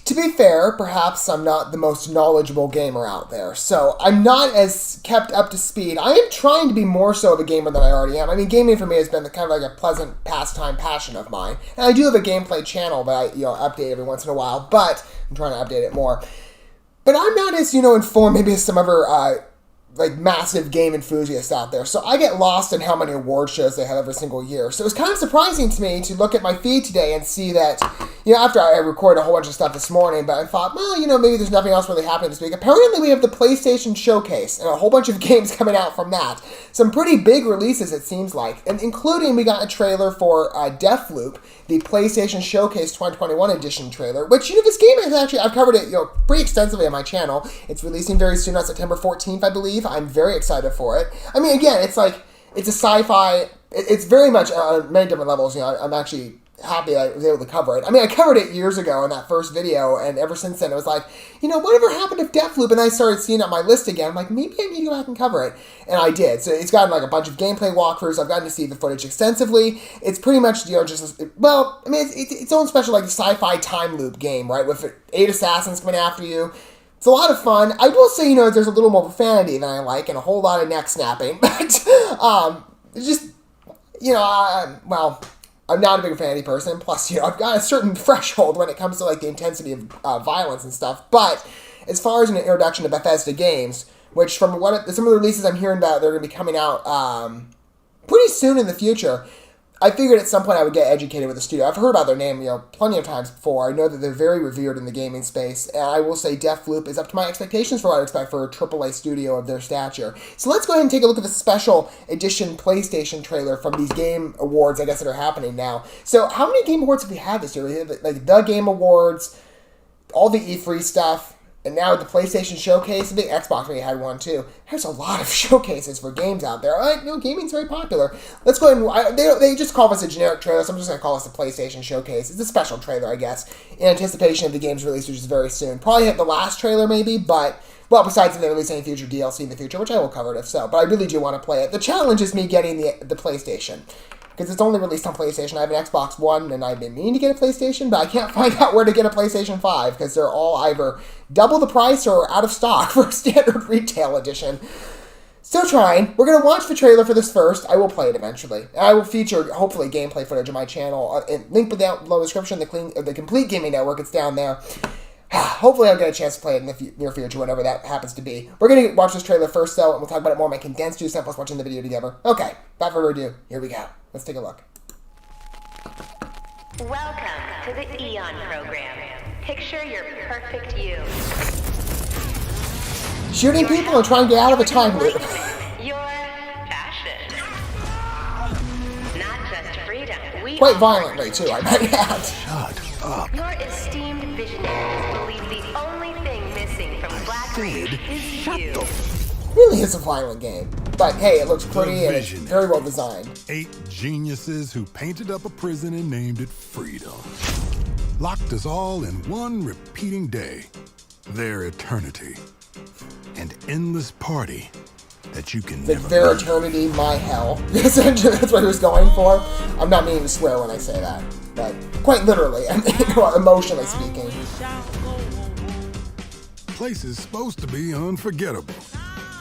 To be fair, perhaps I'm not the most knowledgeable gamer out there, so I'm not as kept up to speed. I am trying to be more so of a gamer than I already am. I mean, gaming for me has been kind of like a pleasant pastime passion of mine. And I do have a gameplay channel that I update every once in a while, but I'm trying to update it more. But I'm not as, informed maybe as some other massive game enthusiasts out there. So I get lost in how many award shows they have every single year. So it was kind of surprising to me to look at my feed today and see that, after I recorded a whole bunch of stuff this morning, but I thought, well, maybe there's nothing else really happening this week. Apparently we have the PlayStation Showcase and a whole bunch of games coming out from that. Some pretty big releases, it seems like, and including we got a trailer for Deathloop, the PlayStation Showcase 2021 edition trailer, which, this game is actually, I've covered it, pretty extensively on my channel. It's releasing very soon on September 14th, I believe. I'm very excited for it. I mean, again, it's a sci-fi, it's very much on many different levels, I'm actually happy I was able to cover it. I mean, I covered it years ago in that first video, and ever since then it was like, whatever happened to Deathloop? And I started seeing it on my list again. I'm like, maybe I need to go back and cover it. And I did. So it's gotten a bunch of gameplay walkthroughs. I've gotten to see the footage extensively. It's pretty much, it's its own special sci-fi time loop game, right? With 8 assassins coming after you. It's a lot of fun. I will say, there's a little more profanity than I like and a whole lot of neck snapping. But, I'm not a big profanity person. Plus, I've got a certain threshold when it comes to, the intensity of violence and stuff. But as far as an introduction to Bethesda games, which from some of the releases I'm hearing about, they're going to be coming out pretty soon in the future, I figured at some point I would get educated with the studio. I've heard about their name, plenty of times before. I know that they're very revered in the gaming space, and I will say Deathloop is up to my expectations for what I expect for a AAA studio of their stature. So let's go ahead and take a look at the special edition PlayStation trailer from these Game Awards, I guess, that are happening now. So how many Game Awards have we had this year? We had, the Game Awards, all the E3 stuff, and now the PlayStation Showcase. I think Xbox maybe had one too. There's a lot of showcases for games out there. Gaming's very popular. Let's go ahead and... They just call this a generic trailer, so I'm just going to call this the PlayStation Showcase. It's a special trailer, I guess, in anticipation of the game's release, which is very soon. Probably hit the last trailer, maybe, but... Well, besides if they release any future DLC in the future, which I will cover it if so. But I really do want to play it. The challenge is me getting the PlayStation. Because it's only released on PlayStation. I have an Xbox One, and I've been meaning to get a PlayStation, but I can't find out where to get a PlayStation 5, because they're all either double the price or out of stock for a standard retail edition. Still trying. We're going to watch the trailer for this first. I will play it eventually. I will feature, hopefully, gameplay footage on my channel. Link down below the description, the Complete Gaming Network, it's down there. Hopefully I'll get a chance to play it in the near future, whenever that happens to be. We're going to watch this trailer first, though, and we'll talk about it more in my condensed 2 cents plus watching the video together. Okay, without further ado, here we go. Let's take a look. Welcome to the Eon program. Picture your perfect you. Shooting people and trying to get out of a time loop. Your passion. Not just freedom. Quite violently, too, I might add. Shut up. Your esteemed visionaries believe the only thing missing from Black Reach is you. Really is a violent game. But hey, it looks pretty and it's very well designed. 8 geniuses who painted up a prison and named it Freedom. Locked us all in one repeating day. Their eternity. An endless party that you can never Their learn. eternity, my hell. Essentially, that's what he was going for. I'm not meaning to swear when I say that. But quite literally, I mean, emotionally speaking. Place is supposed to be unforgettable.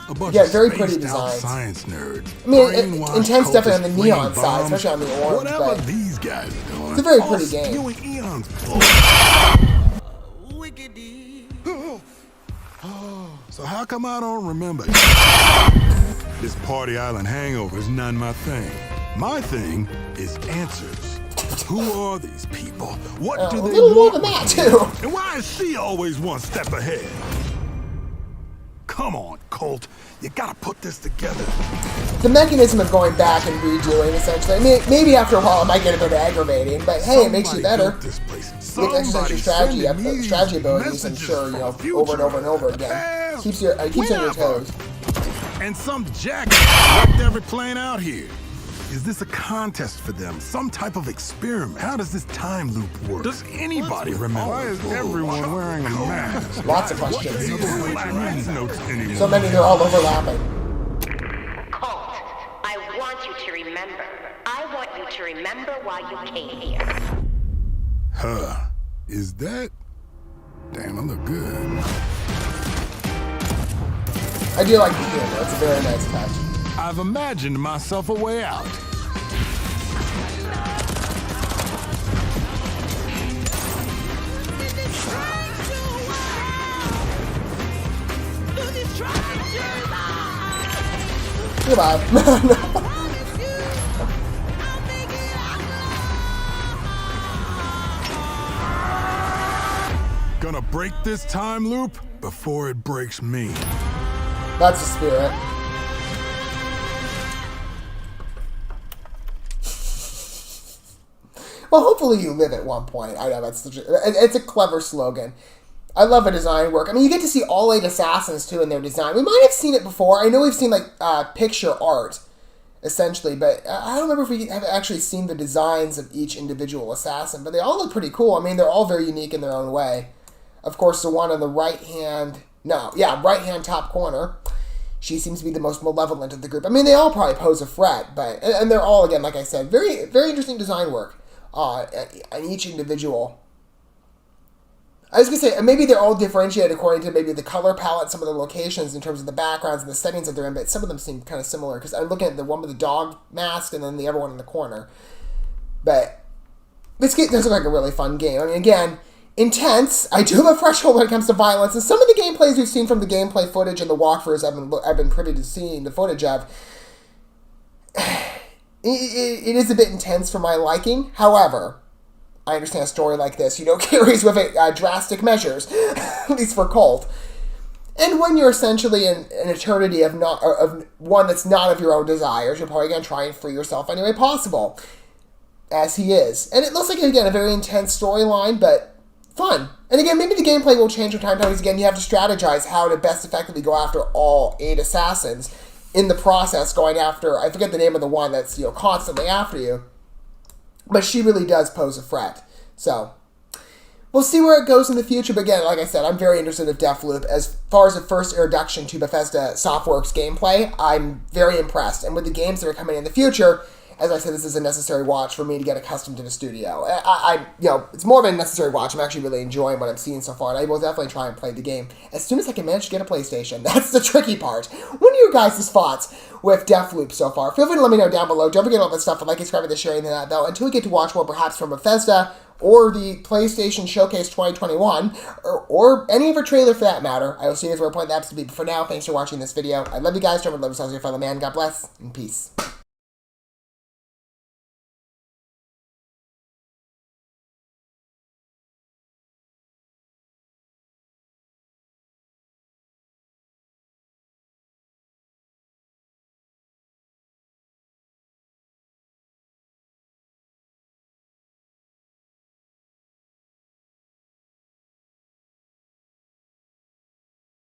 A bunch Very of pretty spaced-out designs. science nerds. I mean, brainwashed intense definitely on the cultists neon flinging side, bombs, especially on the orange. Whatever But these guys are doing. it's a very all pretty game. spewing eons. So how come I don't remember? This Party Island hangover is none my thing. My thing is answers. Who are these people? What do a they little more want than that, with me? too. And why is she always one step ahead? Come on, Colt. You gotta put this together. The mechanism of going back and redoing, essentially. I mean, maybe after a while it might get a bit aggravating, but hey, it makes you better. This place. You can exercise your strategy abilities, I'm sure, over and over and over again. Keeps you on your toes. And some jack wrecked every plane out here. Is this a contest for them? Some type of experiment? How does this time loop work? Does anybody remember? Why is everyone wearing a mask? Lots of questions. So So many, they're all overlapping. Colt, I want you to remember. I want you to remember what why you came here. Huh. Is that? Damn, I look good. I do like the humor. It's a very nice touch. I've imagined myself a way out. Goodbye. Gonna break this time loop before it breaks me. That's the spirit. Well, hopefully you live at one point. I know it's a clever slogan. I love a design work. I mean, you get to see all 8 assassins too in their design. We might have seen it before. I know we've seen like picture art, essentially, but I don't remember if we have actually seen the designs of each individual assassin. But they all look pretty cool. I mean, they're all very unique in their own way. Of course, the one on the right hand top corner, she seems to be the most malevolent of the group. I mean, they all probably pose a threat, but and they're all, again, like I said, very very interesting design work on each individual. I was going to say, maybe they're all differentiated according to maybe the color palette, some of the locations in terms of the backgrounds and the settings that they're in, but some of them seem kind of similar, because I'm looking at the one with the dog mask and then the other one in the corner. But this game does look like a really fun game. I mean, again, intense. I do have a threshold when it comes to violence, and some of the gameplays we've seen from the gameplay footage and the walkthroughs I've been privy to seeing the footage of, it is a bit intense for my liking. However, I understand a story like this, carries with it drastic measures, at least for Colt. And when you're essentially in an eternity of one that's not of your own desires, you're probably going to try and free yourself any way possible, as he is. And it looks like, again, a very intense storyline, but fun. And again, maybe the gameplay will change from time to time, because again, you have to strategize how to best effectively go after all 8 assassins. In the process, going after, I forget the name of the one that's constantly after you, but she really does pose a threat. So we'll see where it goes in the future. But again, like I said, I'm very interested in Deathloop. As far as the first introduction to Bethesda Softworks gameplay, I'm very impressed. And with the games that are coming in the future, as I said, this is a necessary watch for me to get accustomed to the studio. It's more of a necessary watch. I'm actually really enjoying what I'm seeing so far, and I will definitely try and play the game as soon as I can manage to get a PlayStation. That's the tricky part. What are your guys' thoughts with Deathloop so far? Feel free to let me know down below. Don't forget all that stuff. Like, subscribe, and sharing that, though. Until we get to watch more, perhaps from Bethesda or the PlayStation Showcase 2021, or any other trailer for that matter. I will see you guys where I point the apps to be. But for now, thanks for watching this video. I love you guys. Don't love yourselves, your fellow man. God bless, and peace.